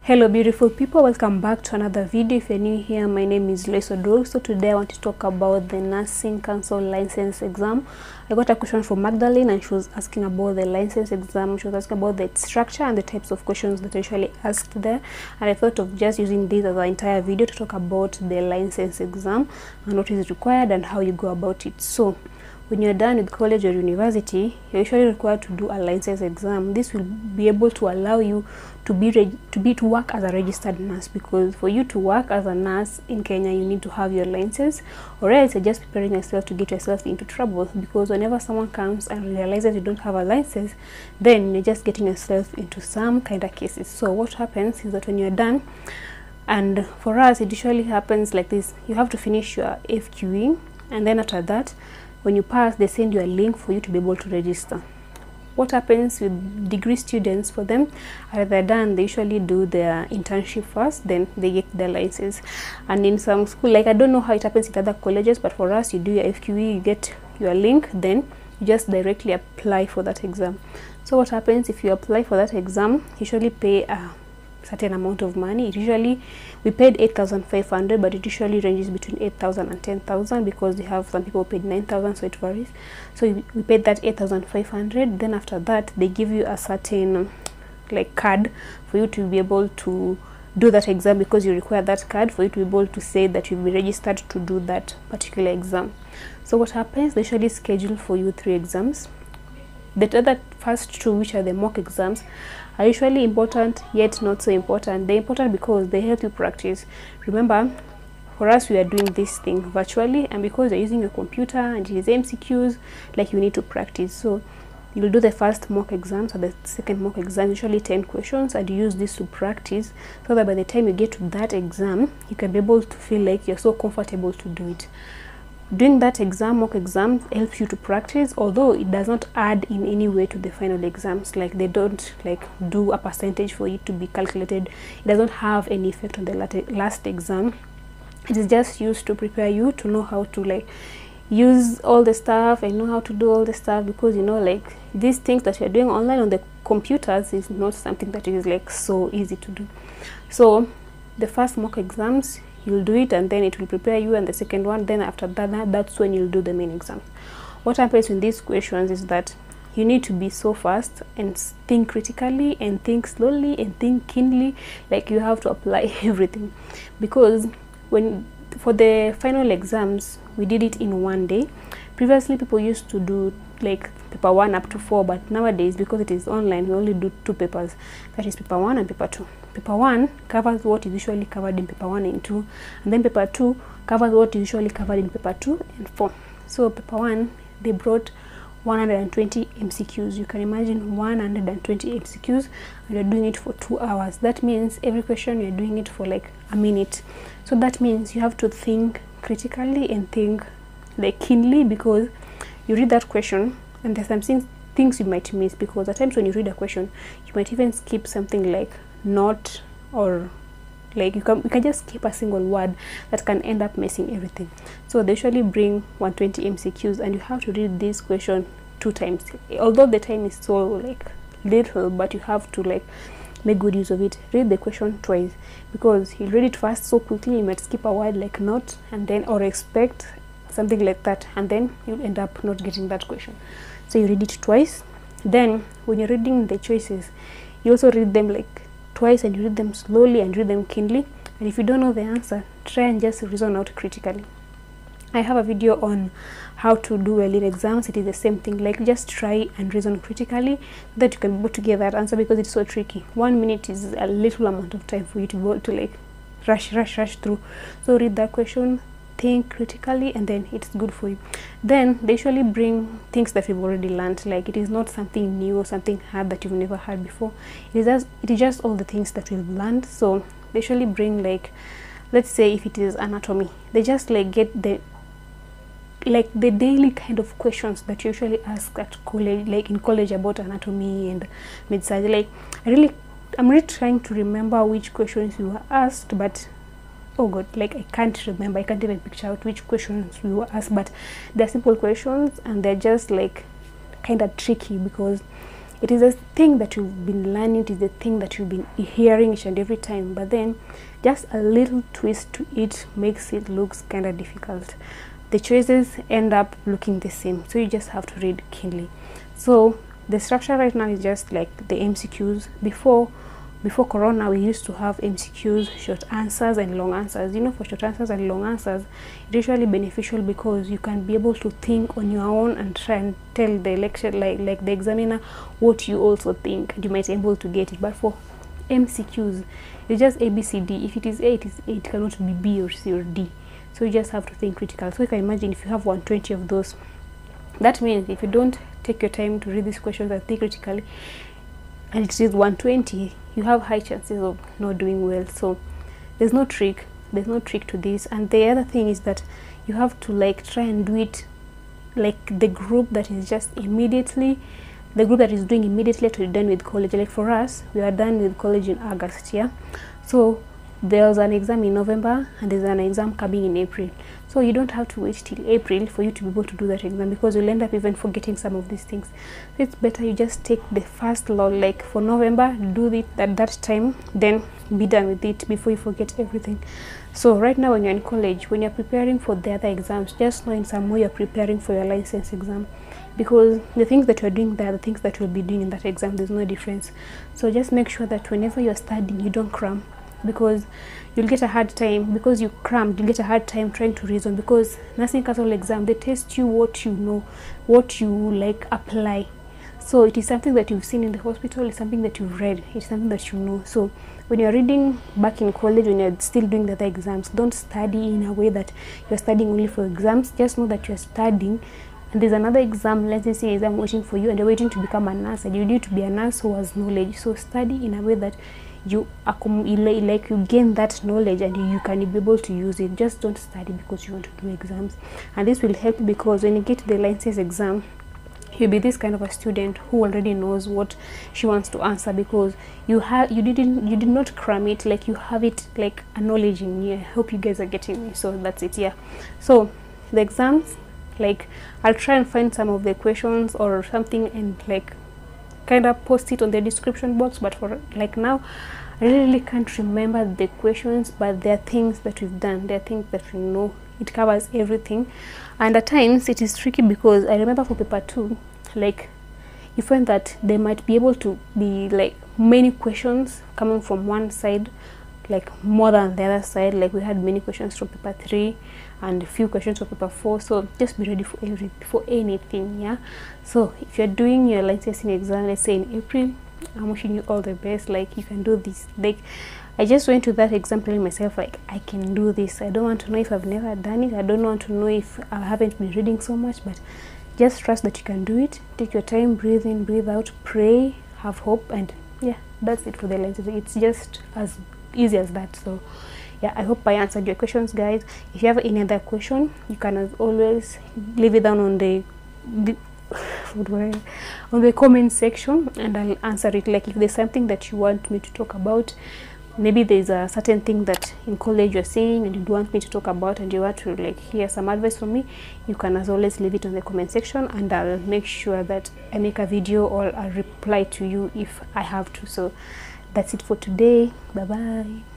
Hello beautiful people, welcome back to another video. If you're new here, my name is licensure. So today I want to talk about the nursing council license exam. I got a question from Magdalene and she was asking about the license exam. She was asking about the structure and the types of questions that are usually asked there, and I thought of just using this as an entire video to talk about the license exam and what is required and how you go about it. So when you're done with college or university, you're usually required to do a license exam. This will be able to allow you to work as a registered nurse, because for you to work as a nurse in Kenya, you need to have your license, or else you're just preparing yourself to get yourself into trouble, because whenever someone comes and realizes you don't have a license, then you're just getting yourself into some kind of cases. So what happens is that when you're done, and for us it usually happens like this: you have to finish your FQE, and then after that, when you pass, they send you a link for you to be able to register. What happens with degree students, for them, after they're done, they usually do their internship first, then they get their license. And in some school, like I don't know how it happens in other colleges, but for us, you do your FQE, you get your link, then you just directly apply for that exam. So what happens if you apply for that exam, you usually pay a certain amount of money. It usually, we paid 8,500, but it usually ranges between 8,000 and 10,000, because we have some people paid 9,000, so it varies. So we paid that 8,500. Then after that, they give you a certain like card for you to be able to do that exam, because you require that card for you to be able to say that you'll be registered to do that particular exam. So what happens, they usually schedule for you 3 exams. The other first 2, which are the mock exams, are usually important, yet not so important. They're important because they help you practice. Remember, for us, we are doing this thing virtually, and because you're using your computer and it is MCQs, like you need to practice. So you'll do the first mock exams or the second mock exam, usually 10 questions, and you use this to practice, so that by the time you get to that exam, you can be able to feel like you're so comfortable to do it. Doing that exam, mock exam, helps you to practice, although it does not add in any way to the final exams. Like they don't like do a percentage for it to be calculated. It doesn't have any effect on the last exam. It is just used to prepare you to know how to like use all the stuff and know how to do all the stuff, because you know, like these things that you're doing online on the computers is not something that is like so easy to do. So the first mock exams, you'll do it, and then it will prepare you, and the second one, then after that, that's when you'll do the main exam. What happens in these questions is that you need to be so fast and think critically and think slowly and think keenly. Like you have to apply everything, because when for the final exams, we did it in one day. Previously, people used to do like paper 1 up to 4, but nowadays, because it is online, we only do 2 papers. That is paper 1 and paper 2. Paper 1 covers what is usually covered in paper 1 and 2, and then paper 2 covers what is usually covered in paper 2 and 4. So paper 1, they brought 120 MCQs. You can imagine 120 MCQs, and you're doing it for 2 hours. That means every question you're doing it for like a minute. So that means you have to think critically and think like keenly, because you read that question and there's some things you might miss, because at times when you read a question, you might even skip something like not, or like you can just skip a single word that can end up messing everything. So they usually bring 120 MCQs, and you have to read this question 2 times. Although the time is so like little, but you have to like make good use of it. Read the question twice, because you read it first so quickly, you might skip a word like not, and then or expect something like that, and then you'll end up not getting that question. So you read it twice. Then when you're reading the choices, you also read them like twice, and you read them slowly and read them keenly. And if you don't know the answer, try and just reason out critically. I have a video on how to do well in exams. It is the same thing. Like just try and reason critically, so that you can be able to get that answer, because it's so tricky. 1 minute is a little amount of time for you to be able to like rush through. So read that question, think critically, and then it's good for you. Then they usually bring things that we've already learned. Like it is not something new or something hard that you've never had before. It is just all the things that we've learned. So they usually bring, like, let's say if it is anatomy, they just like get the daily kind of questions that you usually ask at college, like in college, about anatomy and med-surg. Like I'm really trying to remember which questions you were asked, but oh god, like I can't remember. I can't even picture out which questions we were asked, but they're simple questions, and they're just like kind of tricky, because it is a thing that you've been learning, it is a thing that you've been hearing each and every time, but then just a little twist to it makes it looks kind of difficult. The choices end up looking the same, so you just have to read keenly. So the structure right now is just like the MCQs. Before Corona, we used to have MCQs, short answers and long answers. You know, for short answers and long answers, it's usually beneficial because you can be able to think on your own and try and tell the lecture, like the examiner, what you also think, and you might be able to get it. But for MCQs, it's just A, B, C, D. If it is A, it is A. It cannot be B or C or D. So you just have to think critical. So you can imagine if you have 120 of those, that means if you don't take your time to read these questions and think critically, and it is 120, you have high chances of not doing well. So there's no trick to this. And the other thing is that you have to like try and do it like the group that is doing immediately to be done with college. Like for us, we are done with college in August, yeah. So there's an exam in November and there's an exam coming in April. So you don't have to wait till April for you to be able to do that exam, because you'll end up even forgetting some of these things. So it's better you just take the first lot, like for November, do it at that time, then be done with it before you forget everything. So right now when you're in college, when you're preparing for the other exams, just know in some way you're preparing for your license exam, because the things that you're doing there are the things that you'll be doing in that exam. There's no difference. So just make sure that whenever you're studying, you don't cram, because you'll get a hard time. Because you crammed, you'll get a hard time trying to reason, because nursing council exam, they test you what you know, what you like apply. So it is something that you've seen in the hospital, it's something that you've read, it's something that you know. So when you're reading back in college, when you're still doing the other exams, don't study in a way that you're studying only for exams. Just know that you're studying and there's another exam, licensing exam waiting for you, and you're waiting to become a nurse, and you need to be a nurse who has knowledge. So study in a way that you accumulate, you gain that knowledge and you can be able to use it. Just don't study because you want to do exams. And this will help, because when you get to the license exam, you'll be this kind of a student who already knows what she wants to answer, because you did not cram it, like you have it like a knowledge in you. I hope you guys are getting me. So that's it. Yeah, so the exams, like I'll try and find some of the questions or something and like kind of post it on the description box, but for like now I really can't remember the questions, but there are things that we've done, there are things that we know. It covers everything, and at times it is tricky, because I remember for paper 2, like you find that there might be able to be like many questions coming from one side, like more than the other side. Like we had many questions from paper 3 and a few questions from paper 4. So just be ready for anything. Yeah, so if you're doing your licensing exam, let's say in April, I'm wishing you all the best. Like you can do this. Like I just went to that exam telling myself, like, I can do this. I don't want to know if I've never done it. I don't want to know if I haven't been reading so much, but just trust that you can do it. Take your time, breathe in, breathe out, pray, have hope, and yeah, that's it for the licensing. It's just as easy as that. So yeah, I hope I answered your questions, guys. If you have any other question, you can as always leave it down on the comment section, and I'll answer it. Like if there's something that you want me to talk about, maybe there's a certain thing that in college you're seeing and you want me to talk about, and you want to like hear some advice from me, you can as always leave it on the comment section, and I'll make sure that I make a video or I'll reply to you if I have to. So that's it for today. Bye bye.